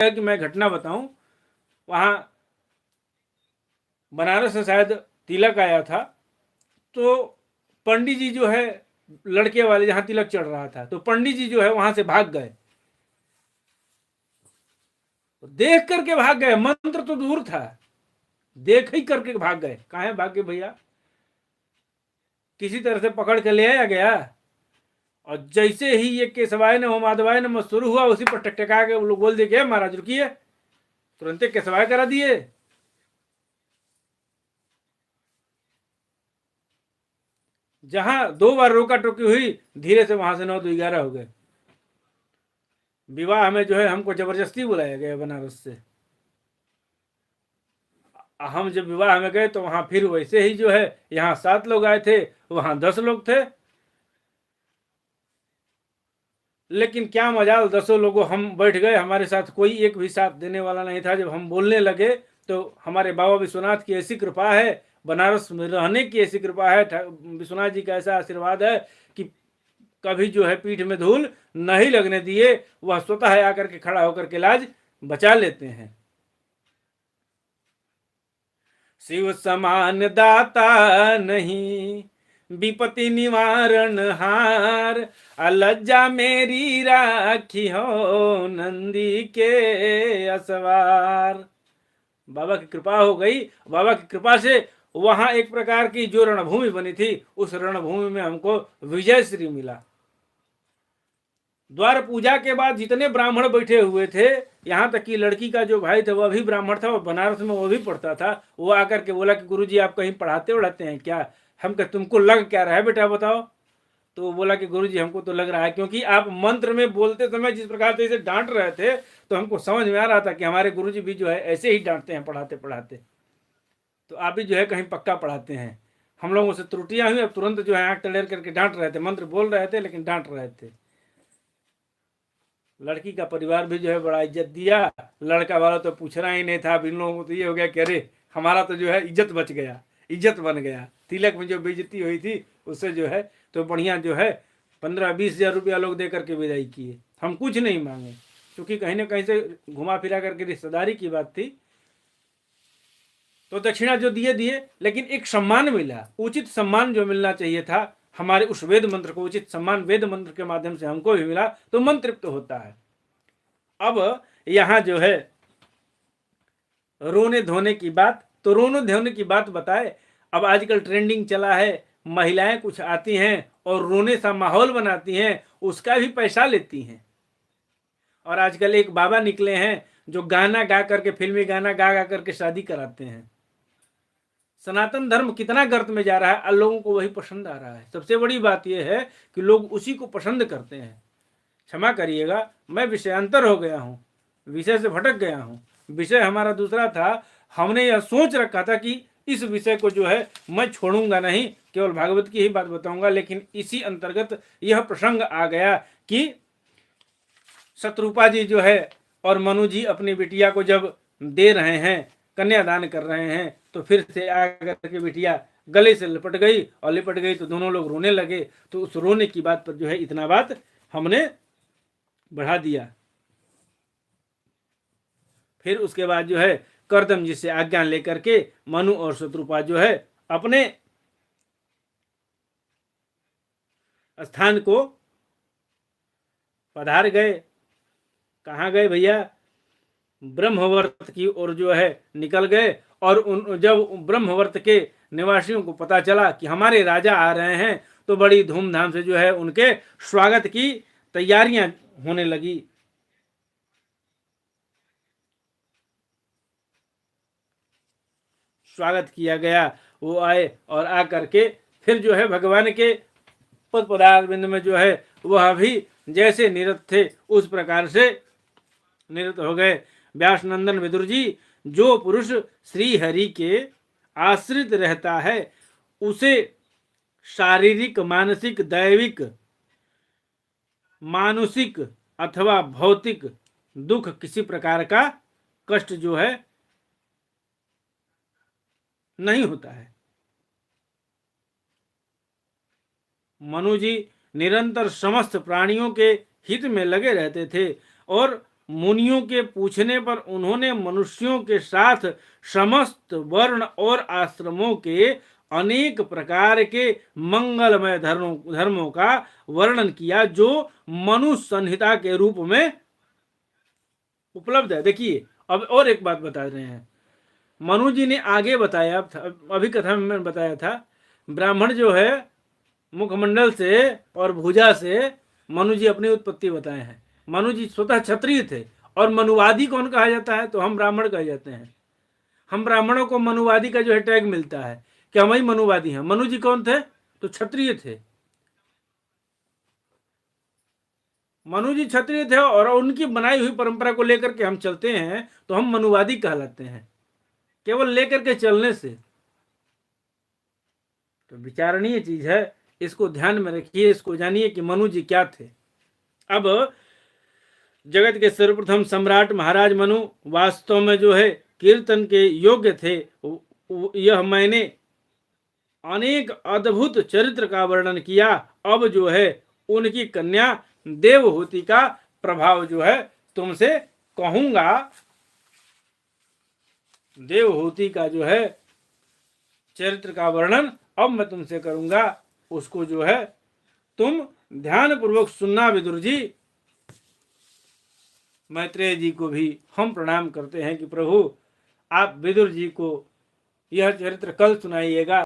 है कि मैं घटना बताऊं, वहां बनारस से शायद तिलक आया था, तो पंडित जी जो है लड़के वाले जहां तिलक चढ़ रहा था, तो पंडित जी जो है वहां से भाग गए, देख करके भाग गए, मंत्र तो दूर था, देख ही करके भाग गए। कहाँ भाग गए भैया, किसी तरह से पकड़ के ले आया गया, और जैसे ही ये केशवाय ने माधवाय ने शुरू हुआ, उसी पर टकटका के वो लोग बोल दिए महाराज रुकिए, तुरंत केशवाय करा दिए। जहां 2 बार रोका टोकी हुई, धीरे से वहां से 9 2 11 हो गए। विवाह में जो है हमको जबरदस्ती बुलाया गया बनारस से। हम जब विवाह में गए तो वहां फिर वैसे ही जो है, यहाँ 7 लोग आए थे, वहां 10 लोग थे। लेकिन क्या मजाल, 10 लोगों हम बैठ गए, हमारे साथ कोई एक भी साथ देने वाला नहीं था। जब हम बोलने लगे तो हमारे बाबा विश्वनाथ की ऐसी कृपा है, बनारस में रहने की ऐसी कृपा है, विश्वनाथ जी का ऐसा आशीर्वाद है कि कभी जो है पीठ में धूल नहीं लगने दिए। वह स्वतः आकर के खड़ा होकर के लाज बचा लेते हैं। शिव समान दाता नहीं, विपत्ति निवारण हार, अलज्जा मेरी राखी हो नंदी के असवार। बाबा की कृपा हो गई। बाबा की कृपा से वहां एक प्रकार की जो रणभूमि बनी थी, उस रणभूमि में हमको विजय श्री मिला। द्वार पूजा के बाद जितने ब्राह्मण बैठे हुए थे, यहाँ तक कि लड़की का जो भाई था वह भी ब्राह्मण था, और बनारस में वो भी पढ़ता था। वो आकर के बोला कि गुरुजी आप कहीं पढ़ाते उड़ाते हैं क्या? हम कह तुमको लग क्या रहा है बेटा बताओ? तो वो बोला कि गुरुजी हमको तो लग रहा है, क्योंकि आप मंत्र में बोलते समय जिस प्रकार से इसे डांट रहे थे, तो हमको समझ में आ रहा था कि हमारे गुरुजी भी जो है ऐसे ही डांटते हैं पढ़ाते पढ़ाते। तो आप भी जो है कहीं पक्का पढ़ाते हैं। हम लोगों से त्रुटियां हुई, अब तुरंत जो है आंख तलेर करके डांट रहे थे। मंत्र बोल रहे थे लेकिन डांट रहे थे। लड़की का परिवार भी जो है बड़ा इज्जत दिया। लड़का वाला तो पूछना ही नहीं था। अब इन लोगों को तो ये हो गया कि अरे हमारा तो जो है इज्जत बच गया, इज्जत बन गया। तिलक में जो बेइज्जती हुई थी उससे जो है तो बढ़िया जो है 15-20 हजार रुपया लोग दे करके विदाई किए। हम कुछ नहीं मांगे, क्योंकि कहीं ना कहीं से घुमा फिरा करके रिश्तेदारी की बात थी। तो दक्षिणा जो दिए दिए, लेकिन एक सम्मान मिला, उचित सम्मान जो मिलना चाहिए था हमारे उस वेद मंत्र को, उचित सम्मान वेद मंत्र के माध्यम से हमको भी मिला, तो मन तृप्त होता है। अब यहां जो है रोने धोने की बात, तो रोने धोने की बात बताए। अब आजकल ट्रेंडिंग चला है, महिलाएं कुछ आती हैं और रोने सा माहौल बनाती हैं, उसका भी पैसा लेती हैं। और आजकल एक बाबा निकले हैं जो गाना गा करके, फिल्मी गाना गा गा करके शादी कराते हैं। सनातन धर्म कितना गर्त में जा रहा है, लोगों को वही पसंद आ रहा है। सबसे बड़ी बात यह है कि लोग उसी को पसंद करते हैं। क्षमा करिएगा, मैं विषयांतर हो गया हूँ, विषय से भटक गया हूँ। विषय हमारा दूसरा था। हमने यह सोच रखा था कि इस विषय को जो है मैं छोड़ूंगा नहीं, केवल भागवत की ही बात बताऊंगा। लेकिन इसी अंतर्गत यह प्रसंग आ गया कि शत्रुपा जी जो है और मनु जी अपनी बिटिया को जब दे रहे हैं, कन्यादान कर रहे हैं, तो फिर से आकर के बिटिया गले से लिपट गई, और लिपट गई तो दोनों लोग रोने लगे। तो उस रोने की बात पर जो है इतना बात हमने बढ़ा दिया। फिर उसके बाद जो है करदम जी से आज्ञा लेकर के मनु और शत्रुपा जो है अपने स्थान को पधार गए। कहाँ गए भैया? ब्रह्मवर्त की ओर जो है निकल गए। और जब ब्रह्मवर्त के निवासियों को पता चला कि हमारे राजा आ रहे हैं, तो बड़ी धूमधाम से जो है उनके स्वागत की तैयारियां होने लगी। स्वागत किया गया। वो आए और आकर के फिर जो है भगवान के पद पदारविंद में जो है वह भी जैसे निरत थे उस प्रकार से निरत हो गए। व्यास नंदन विदुर जी, जो पुरुष श्री हरि के आश्रित रहता है, उसे शारीरिक, मानसिक, दैविक, मानसिक अथवा भौतिक दुख किसी प्रकार का कष्ट जो है नहीं होता है। मनु जी निरंतर समस्त प्राणियों के हित में लगे रहते थे, और मुनियों के पूछने पर उन्होंने मनुष्यों के साथ समस्त वर्ण और आश्रमों के अनेक प्रकार के मंगलमय धर्मों का वर्णन किया जो मनु संहिता के रूप में उपलब्ध है। देखिए, अब और एक बात बता रहे हैं। मनु जी ने आगे बताया था, अभी कथा में मैंने बताया था, ब्राह्मण जो है मुखमंडल से और भुजा से मनु जी अपनी उत्पत्ति बताए हैं। मनु जी स्वतः क्षत्रिय थे। और मनुवादी कौन कहा जाता है? तो हम ब्राह्मण कहे जाते हैं। हम ब्राह्मणों को मनुवादी का जो है टैग मिलता है कि हम ही मनुवादी हैं। मनु जी कौन थे? तो क्षत्रिय थे। मनु जी क्षत्रिय थे और उनकी बनाई हुई परंपरा को लेकर के हम चलते हैं तो हम मनुवादी कहलाते हैं, केवल लेकर के चलने से। तो विचारणीय चीज है, इसको ध्यान में रखिए, इसको जानिए कि मनु जी क्या थे। अब जगत के सर्वप्रथम सम्राट महाराज मनु वास्तव में जो है कीर्तन के योग्य थे। यह मैंने अनेक अद्भुत चरित्र का वर्णन किया। अब जो है उनकी कन्या देवहूति का प्रभाव जो है तुमसे कहूंगा। देवहूति का जो है चरित्र का वर्णन अब मैं तुमसे करूंगा, उसको जो है तुम ध्यान पूर्वक सुनना। विदुर जी, मैत्रेय जी को भी हम प्रणाम करते हैं कि प्रभु आप विदुर जी को यह चरित्र कल सुनाइएगा।